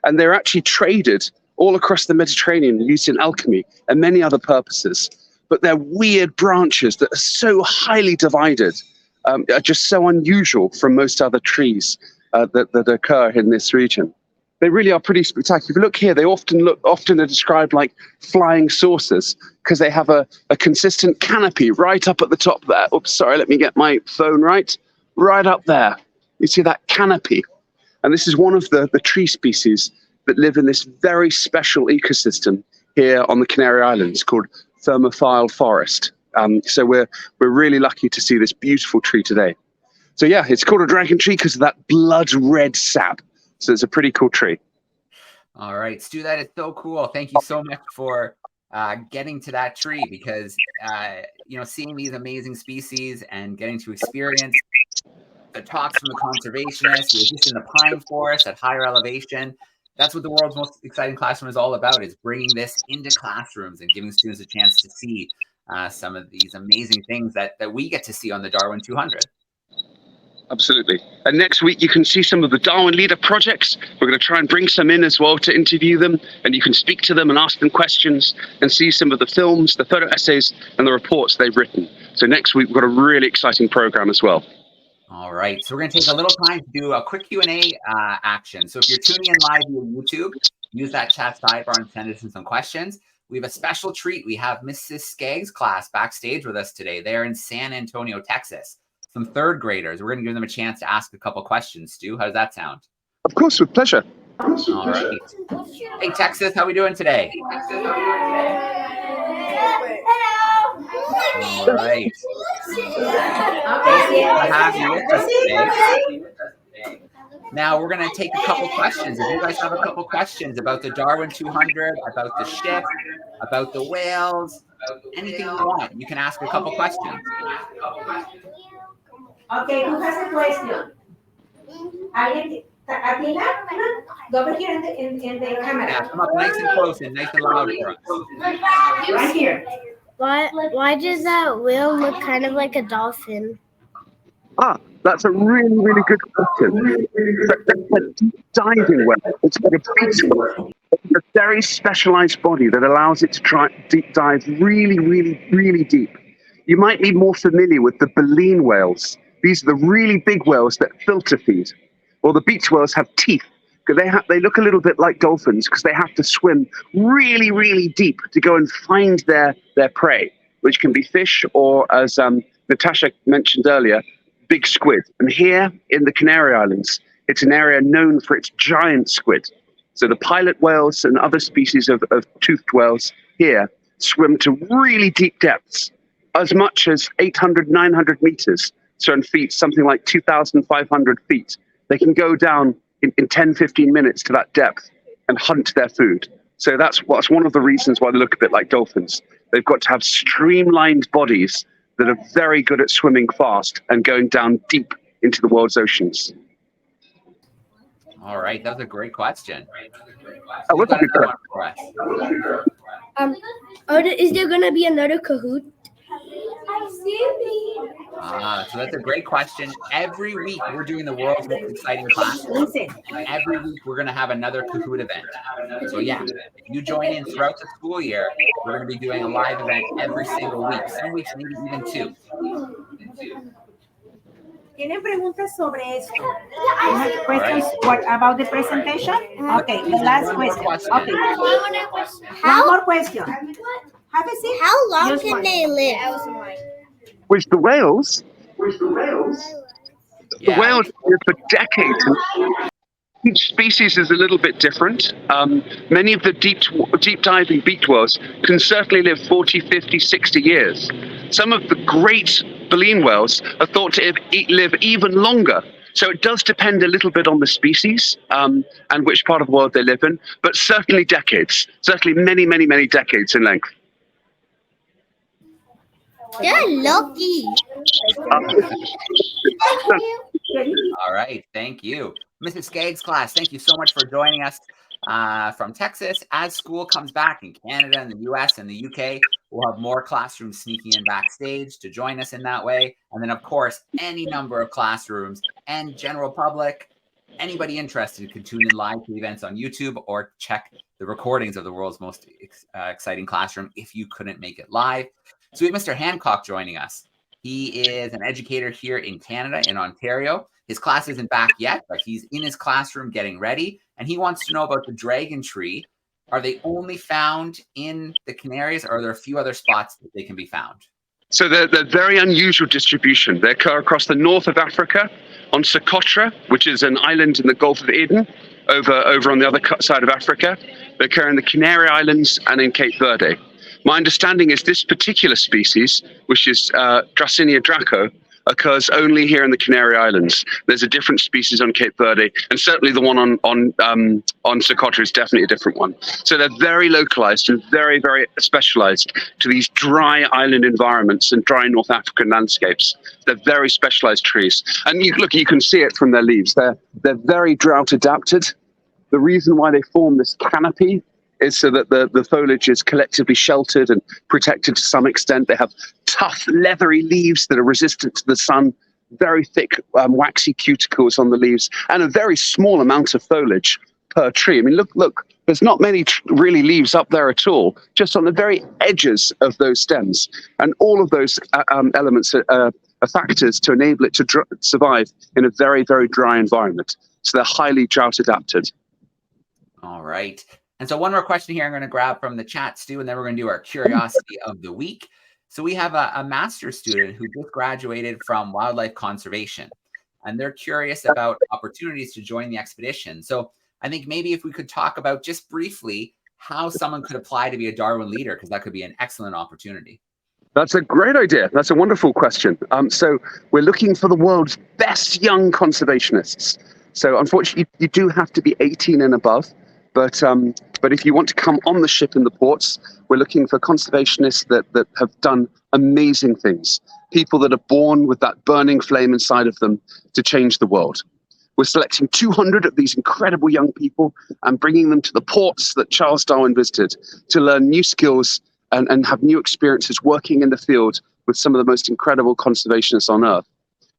And they're actually traded all across the Mediterranean, used in alchemy and many other purposes. But they're weird branches that are so highly divided, are just so unusual from most other trees that occur in this region. They really are pretty spectacular. If you look here, they often are described like flying saucers because they have a consistent canopy right up at the top there. Oops, sorry, let me get my phone right up there. You see that canopy? And this is one of the tree species that live in this very special ecosystem here on the Canary Islands called thermophile forest. So we're really lucky to see this beautiful tree today. So yeah, it's called a dragon tree because of that blood red sap. So it's a pretty cool tree. All right, Stu, that is so cool. Thank you so much for getting to that tree because, seeing these amazing species and getting to experience the talks from the conservationists, you're just in the pine forest at higher elevation. That's what the world's most exciting classroom is all about, is bringing this into classrooms and giving students a chance to see some of these amazing things that we get to see on the Darwin 200. Absolutely. And next week, you can see some of the Darwin Leader projects. We're going to try and bring some in as well to interview them. And you can speak to them and ask them questions and see some of the films, the photo essays, and the reports they've written. So next week, we've got a really exciting program as well. All right. So we're going to take a little time to do a quick Q&A action. So if you're tuning in live via YouTube, use that chat sidebar and send us in some questions. We have a special treat. We have Mrs. Skaggs' class backstage with us today. They're in San Antonio, Texas. Some 3rd graders. We're going to give them a chance to ask a couple questions. Stu, how does that sound? Of course, with pleasure. All right. Hey, Texas, how are we doing today? All right. We'll have you with us today. Now we're going to take a couple questions. If you guys have a couple questions about the Darwin 200, about the ship, about the whales, anything you want, you can ask a couple questions. Okay, who has a question? Athena? Go over here in the camera. Yeah, come up nice and close and nice and loud for us. Right here. Why does that whale look kind of like a dolphin? That's a really, really good question. It's a deep diving whale. It's like a beach whale. It's a very specialized body that allows it to deep dive really, really, really deep. You might be more familiar with the baleen whales. These are the really big whales that filter feed. Or the beach whales have teeth. They look a little bit like dolphins because they have to swim really, really deep to go and find their prey, which can be fish or, as Natacha mentioned earlier, big squid. And here in the Canary Islands, it's an area known for its giant squid. So the pilot whales and other species of toothed whales here swim to really deep depths, as much as 800, 900 meters. So in feet, something like 2,500 feet. They can go down in 10, 15 minutes to that depth and hunt their food. So that's one of the reasons why they look a bit like dolphins. They've got to have streamlined bodies that are very good at swimming fast and going down deep into the world's oceans. All right, that was a great question. What's a good question? Is there going to be another Kahoot? So that's a great question. Every week we're doing the world's most exciting classroom. Every week we're going to have another Kahoot event. So yeah, if you join in throughout the school year, we're going to be doing a live event every single week. Some weeks maybe even 2. ¿Tienen preguntas sobre esto? Questions about the presentation? Okay, the last question. Okay. One more question. Have a seat. How long can they live? Which the whales? Yeah. The whales live for decades. Each species is a little bit different. Many of the deep diving beaked whales can certainly live 40, 50, 60 years. Some of the great baleen whales are thought to live even longer. So it does depend a little bit on the species and which part of the world they live in, but certainly decades, certainly many, many, many decades in length. They're lucky. All right, thank you. Mrs. Skaggs' class, thank you so much for joining us from Texas. As school comes back in Canada and the US and the UK, we'll have more classrooms sneaking in backstage to join us in that way. And then, of course, any number of classrooms and general public, anybody interested can tune in live to events on YouTube or check the recordings of the world's most exciting classroom if you couldn't make it live. So we have Mr. Hancock joining us. He is an educator here in Canada, in Ontario. His class isn't back yet, but he's in his classroom getting ready. And he wants to know about the dragon tree. Are they only found in the Canaries, or are there a few other spots that they can be found? So they're very unusual distribution. They occur across the north of Africa, on Socotra, which is an island in the Gulf of Aden, over on the other side of Africa. They occur in the Canary Islands and in Cape Verde. My understanding is this particular species, which is Dracaena draco, occurs only here in the Canary Islands. There's a different species on Cape Verde, and certainly the one on Socotra is definitely a different one. So they're very localized and very, very specialized to these dry island environments and dry North African landscapes. They're very specialized trees. And you can see it from their leaves. They're very drought adapted. The reason why they form this canopy is so that the foliage is collectively sheltered and protected to some extent. They have tough, leathery leaves that are resistant to the sun, very thick, waxy cuticles on the leaves, and a very small amount of foliage per tree. I mean, look, there's not many really leaves up there at all, just on the very edges of those stems. And all of those elements are factors to enable it to survive in a very, very dry environment. So they're highly drought adapted. All right. And so one more question here I'm going to grab from the chat, Stu, and then we're going to do our curiosity of the week. So we have a master's student who just graduated from wildlife conservation, and they're curious about opportunities to join the expedition. So I think maybe if we could talk about just briefly how someone could apply to be a Darwin leader, because that could be an excellent opportunity. That's a great idea. That's a wonderful question. So we're looking for the world's best young conservationists. So unfortunately, you do have to be 18 and above. But if you want to come on the ship in the ports, we're looking for conservationists that have done amazing things. People that are born with that burning flame inside of them to change the world. We're selecting 200 of these incredible young people and bringing them to the ports that Charles Darwin visited to learn new skills and have new experiences working in the field with some of the most incredible conservationists on Earth.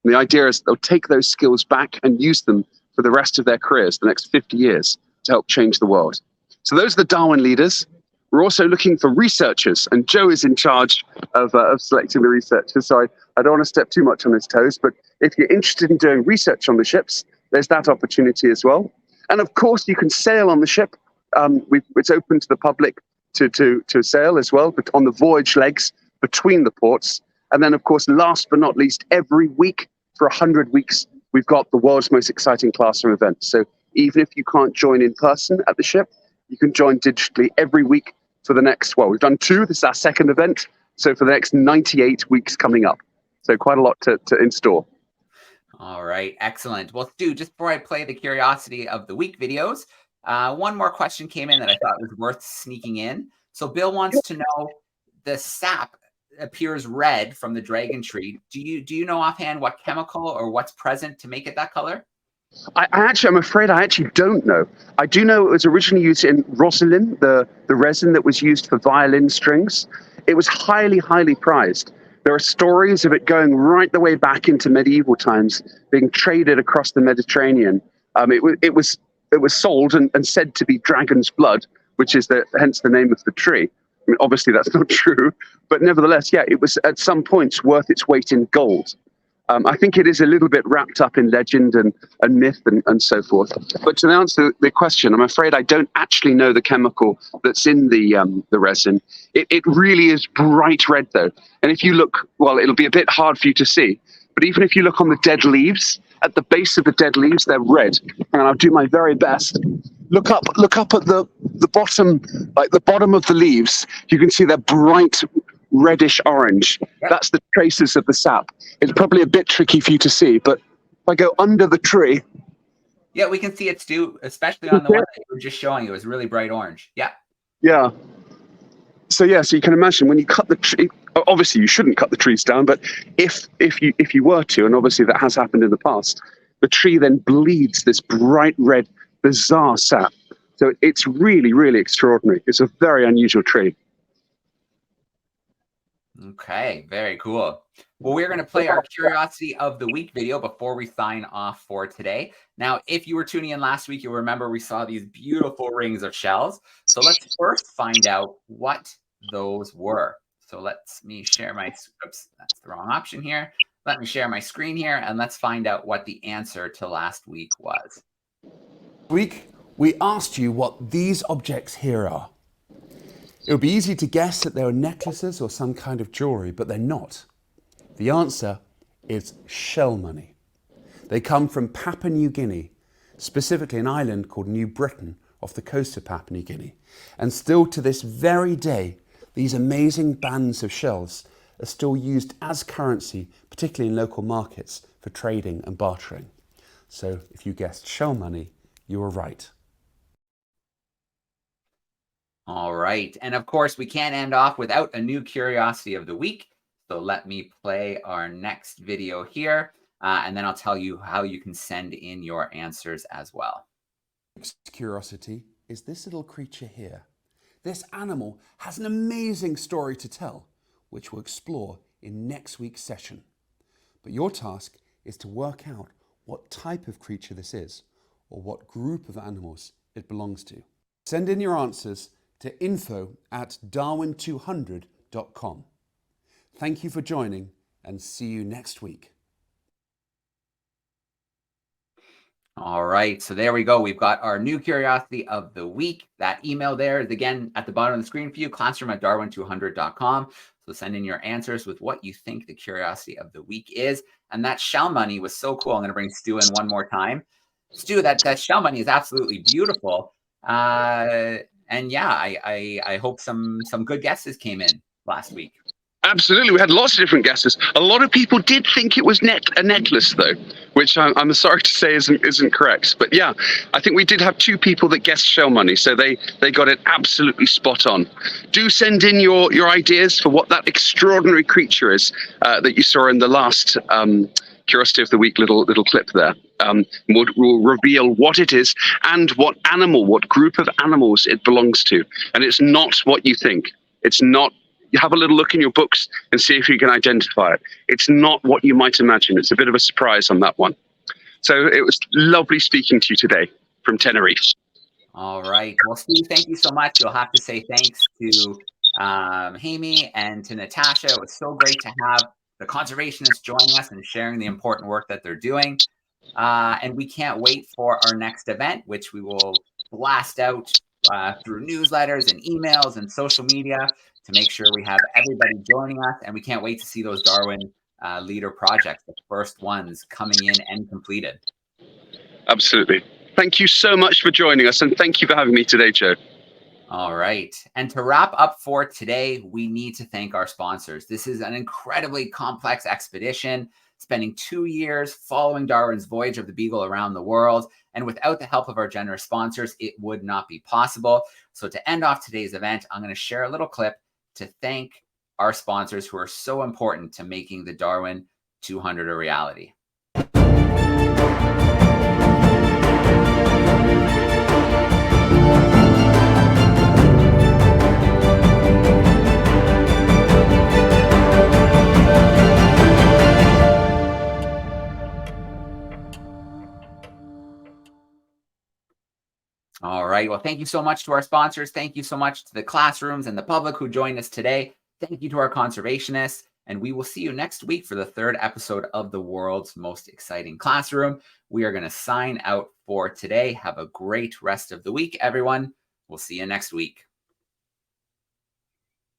And the idea is they'll take those skills back and use them for the rest of their careers, the next 50 years, to help change the world. So those are the Darwin leaders. We're also looking for researchers, and Joe is in charge of selecting the researchers, so I don't want to step too much on his toes, but if you're interested in doing research on the ships, there's that opportunity as well. And of course, you can sail on the ship. It's open to the public to sail as well, but on the voyage legs between the ports. And then, of course, last but not least, every week for 100 weeks, we've got the world's most exciting classroom event. So even if you can't join in person at the ship, you can join digitally every week for the next, well, we've done 2. This is our second event. So for the next 98 weeks coming up. So quite a lot to in store. All right. Excellent. Well, Stu, just before I play the curiosity of the week videos, one more question came in that I thought was worth sneaking in. So Bill wants to know, the sap appears red from the dragon tree. Do you know offhand what chemical or what's present to make it that color? I'm afraid I actually don't know. I do know it was originally used in roselyn, the resin that was used for violin strings. It was highly, highly prized. There are stories of it going right the way back into medieval times, being traded across the Mediterranean. It was sold and said to be dragon's blood, which is hence the name of the tree. I mean, obviously that's not true, but nevertheless, yeah, it was at some points worth its weight in gold. I think it is a little bit wrapped up in legend and myth and so forth. But to answer the question, I'm afraid I don't actually know the chemical that's in the resin. It really is bright red, though. And if you look, well, it'll be a bit hard for you to see. But even if you look on the dead leaves, at the base of the dead leaves, they're red. And I'll do my very best. Look up at the bottom, like the bottom of the leaves. You can see they're bright reddish orange. Yep. That's the traces of the sap. It's probably a bit tricky for you to see, but if I go under the tree. Yeah, we can see it, Stu, especially on the one that you were just showing. It was really bright orange. Yeah. Yeah. So yeah, so you can imagine when you cut the tree, obviously you shouldn't cut the trees down, but if you were to, and obviously that has happened in the past, the tree then bleeds this bright red, bizarre sap. So it's really, really extraordinary. It's a very unusual tree. Okay, very cool. Well, we're going to play our Curiosity of the Week video before we sign off for today. Now, if you were tuning in last week, you'll remember we saw these beautiful rings of shells. So let's first find out what those were. So let me share my, oops, that's the wrong option here. Let me share my screen here and let's find out what the answer to last week was. Week, we asked you what these objects here are. It would be easy to guess that they were necklaces or some kind of jewelry, but they're not. The answer is shell money. They come from Papua New Guinea, specifically an island called New Britain off the coast of Papua New Guinea. And still to this very day, these amazing bands of shells are still used as currency, particularly in local markets for trading and bartering. So if you guessed shell money, you were right. All right. And of course, we can't end off without a new Curiosity of the Week. So let me play our next video here, and then I'll tell you how you can send in your answers as well. Next curiosity is this little creature here. This animal has an amazing story to tell, which we'll explore in next week's session. But your task is to work out what type of creature this is, or what group of animals it belongs to. Send in your answers to info@darwin200.com. Thank you for joining and see you next week. All right, so there we go. We've got our new Curiosity of the Week. That email there is again at the bottom of the screen for you, classroom@darwin200.com. So send in your answers with what you think the Curiosity of the Week is. And that shell money was so cool. I'm going to bring Stu in one more time. Stu, that shell money is absolutely beautiful. And yeah, I hope some good guesses came in last week. Absolutely, we had lots of different guesses. A lot of people did think it was a necklace, though, which I'm sorry to say isn't correct. But yeah, I think we did have 2 people that guessed shell money, so they got it absolutely spot on. Do send in your ideas for what that extraordinary creature is that you saw in the last Curiosity of the Week little clip there. We'll reveal what it is and what group of animals it belongs to. And it's not what you think. It's not. You have a little look in your books and see if you can identify it. It's not what you might imagine. It's a bit of a surprise on that one. So it was lovely speaking to you today from Tenerife. All right. Well, Steve, thank you so much. You'll have to say thanks to Jaime and to Natacha. It was so great to have the conservationists joining us and sharing the important work that they're doing. And we can't wait for our next event, which we will blast out through newsletters and emails and social media to make sure we have everybody joining us. And we can't wait to see those Darwin leader projects, the first ones coming in and completed. Absolutely. Thank you so much for joining us. And thank you for having me today, Joe. All right. And to wrap up for today, we need to thank our sponsors. This is an incredibly complex expedition, spending 2 years following Darwin's voyage of the Beagle around the world. And without the help of our generous sponsors, it would not be possible. So to end off today's event, I'm going to share a little clip to thank our sponsors who are so important to making the Darwin 200 a reality. All right. Well, thank you so much to our sponsors. Thank you so much to the classrooms and the public who joined us today. Thank you to our conservationists. And we will see you next week for the 3rd episode of the world's most exciting classroom. We are going to sign out for today. Have a great rest of the week, everyone. We'll see you next week.